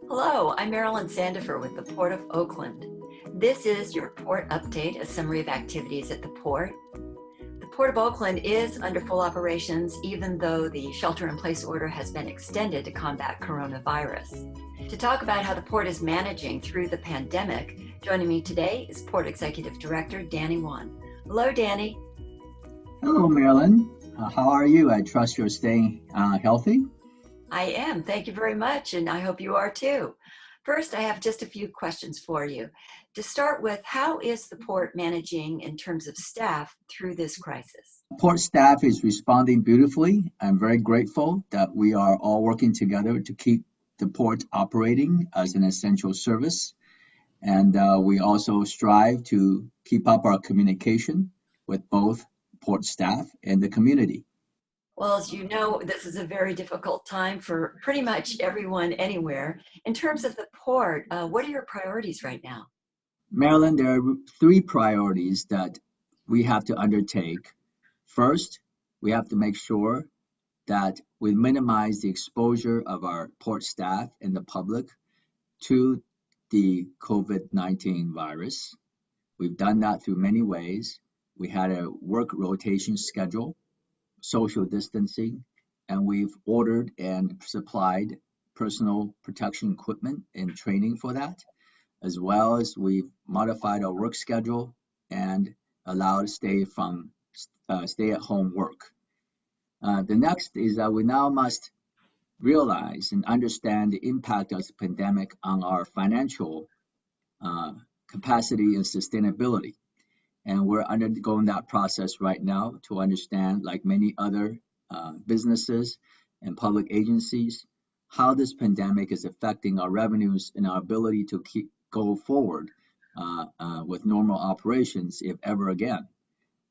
Hello, I'm Marilyn Sandifer with the Port of Oakland. This is your port update, a summary of activities at the port. The Port of Oakland is under full operations, even though the shelter-in-place order has been extended to combat coronavirus. To talk about how the port is managing through the pandemic, joining me today is Port Executive Director Danny Wan. Hello, Danny. Hello, Marilyn. How are you? I trust you're staying healthy. I am. Thank you very much, and I hope you are too. First, I have just a few questions for you. To start with, how is the port managing in terms of staff through this crisis? Port staff is responding beautifully. I'm very grateful that we are all working together to keep the port operating as an essential service. And we also strive to keep up our communication with both port staff and the community. Well, as you know, this is a very difficult time for pretty much everyone anywhere. In terms of the port, what are your priorities right now? Marilyn, there are three priorities that we have to undertake. First, we have to make sure that we minimize the exposure of our port staff and the public to the COVID-19 virus. We've done that through many ways. We had a work rotation schedule, social distancing, and we've ordered and supplied personal protection equipment and training for that, as well as we've modified our work schedule and allowed stay-at-home work. The next is that we now must realize and understand the impact of the pandemic on our financial capacity and sustainability. And we're undergoing that process right now to understand, like many other businesses and public agencies, how this pandemic is affecting our revenues and our ability to go forward with normal operations, if ever again.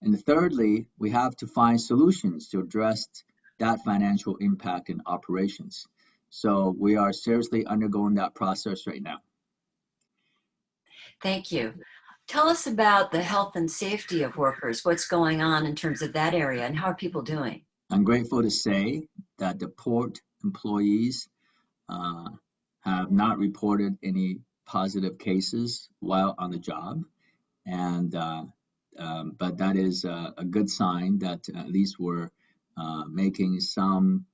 And thirdly, we have to find solutions to address that financial impact in operations. So we are seriously undergoing that process right now. Thank you. Tell us about the health and safety of workers. What's going on in terms of that area, and how are people doing? I'm grateful to say that the port employees have not reported any positive cases while on the job, and but that is a good sign that at least we're making some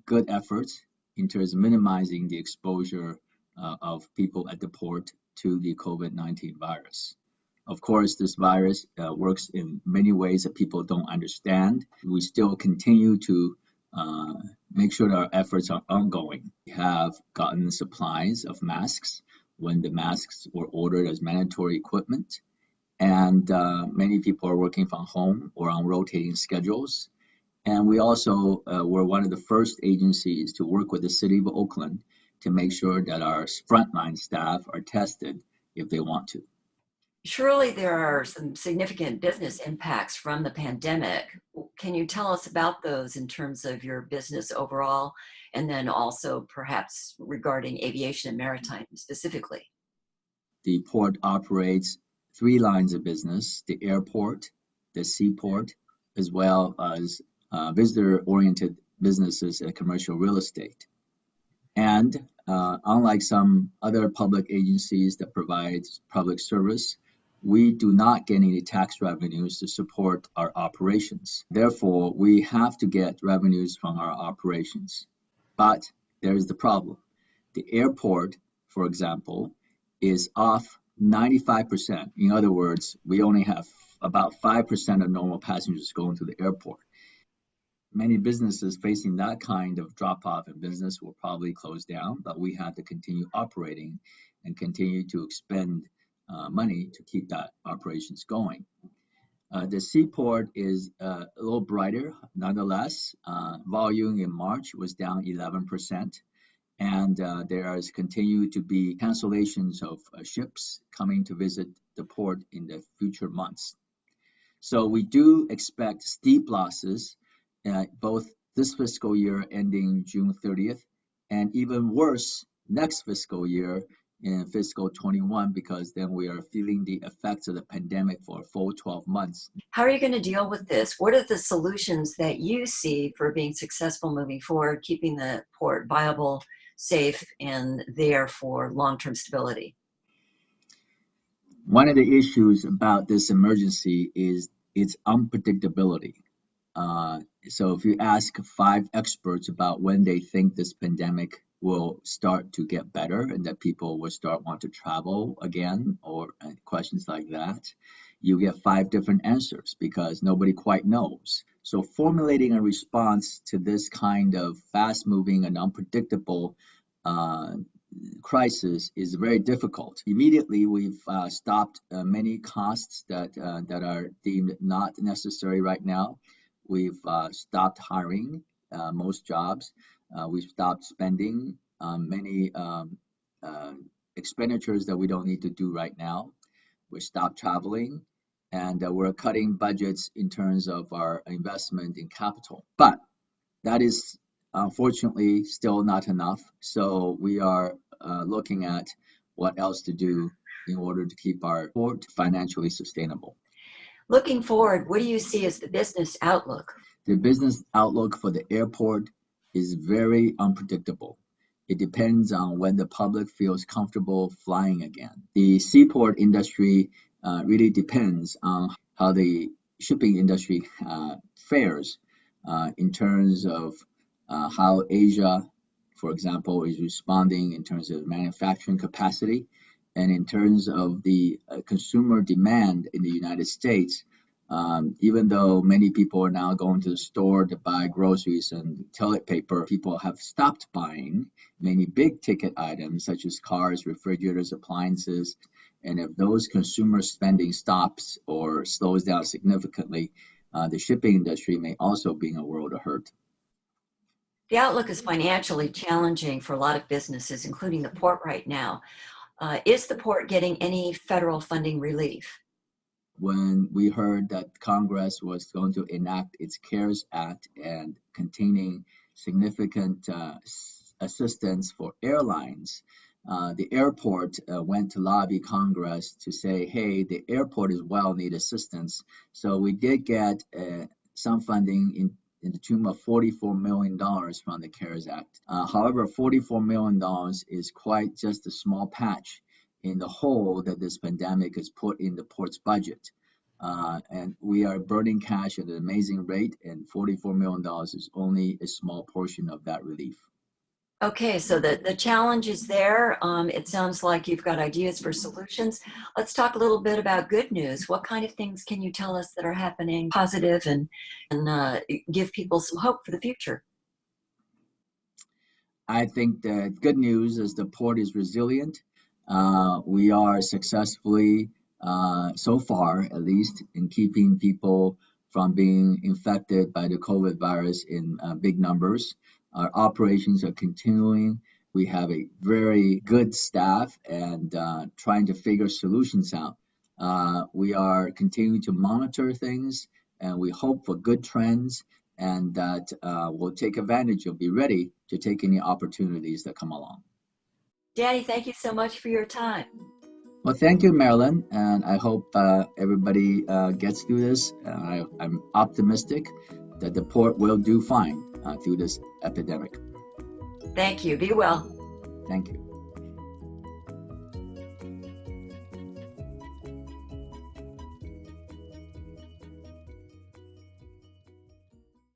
good efforts in terms of minimizing the exposure of people at the port to the COVID-19 virus. Of course, this virus works in many ways that people don't understand. We still continue to make sure that our efforts are ongoing. We have gotten supplies of masks when the masks were ordered as mandatory equipment. And many people are working from home or on rotating schedules. And we also were one of the first agencies to work with the city of Oakland to make sure that our frontline staff are tested if they want to. Surely there are some significant business impacts from the pandemic. Can you tell us about those in terms of your business overall, and then also perhaps regarding aviation and maritime specifically? The port operates three lines of business: the airport, the seaport, as well as visitor-oriented businesses and commercial real estate. And unlike some other public agencies that provide public service, we do not get any tax revenues to support our operations. Therefore, we have to get revenues from our operations. But there is the problem. The airport, for example, is off 95%. In other words, we only have about 5% of normal passengers going to the airport. Many businesses facing that kind of drop-off in business will probably close down, but we have to continue operating and continue to expend money to keep that operations going. The seaport is a little brighter. Nonetheless, volume in March was down 11%, and there has continued to be cancellations of ships coming to visit the port in the future months. So we do expect steep losses both this fiscal year ending June 30th, and even worse next fiscal year in fiscal 21, because then we are feeling the effects of the pandemic for a full 12 months. How are you going to deal with this? What are the solutions that you see for being successful moving forward, keeping the port viable safe and there for long-term stability? One of the issues about this emergency is its unpredictability. So if you ask 5 experts about when they think this pandemic will start to get better and that people will start want to travel again or questions like that, you get 5 different answers because nobody quite knows. So formulating a response to this kind of fast-moving and unpredictable crisis is very difficult. Immediately, we've stopped many costs that are deemed not necessary right now. We've stopped hiring most jobs. We've stopped spending many expenditures that we don't need to do right now. We stopped traveling, and we're cutting budgets in terms of our investment in capital. But that is unfortunately still not enough. So we are looking at what else to do in order to keep our port financially sustainable. Looking forward, what do you see as the business outlook? The business outlook for the airport is very unpredictable. It depends on when the public feels comfortable flying again. The seaport industry really depends on how the shipping industry fares in terms of how Asia, for example, is responding in terms of manufacturing capacity and in terms of the consumer demand in the United States. Even though many people are now going to the store to buy groceries and toilet paper, people have stopped buying many big ticket items such as cars, refrigerators, appliances. And if those consumer spending stops or slows down significantly, the shipping industry may also be in a world of hurt. The outlook is financially challenging for a lot of businesses, including the port right now. Is the port getting any federal funding relief? When we heard that Congress was going to enact its CARES Act and containing significant assistance for airlines, the airport went to lobby Congress to say, hey, the airport as well need assistance. So we did get some funding in the tune of $44 million from the CARES Act. However, $44 million is quite just a small patch in the hole that this pandemic has put in the port's budget. And we are burning cash at an amazing rate, and $44 million is only a small portion of that relief. Okay, so the challenge is there. It sounds like you've got ideas for solutions. Let's talk a little bit about good news. What kind of things can you tell us that are happening positive and give people some hope for the future? I think the good news is the port is resilient. We are successfully, so far at least, in keeping people from being infected by the COVID virus in big numbers. Our operations are continuing. We have a very good staff and trying to figure solutions out. We are continuing to monitor things, and we hope for good trends, and that we'll take advantage of, be ready to take any opportunities that come along. Danny, thank you so much for your time. Well, thank you, Marilyn, and I hope everybody gets through this. I'm optimistic that the port will do fine through this epidemic. Thank you. Be well. Thank you.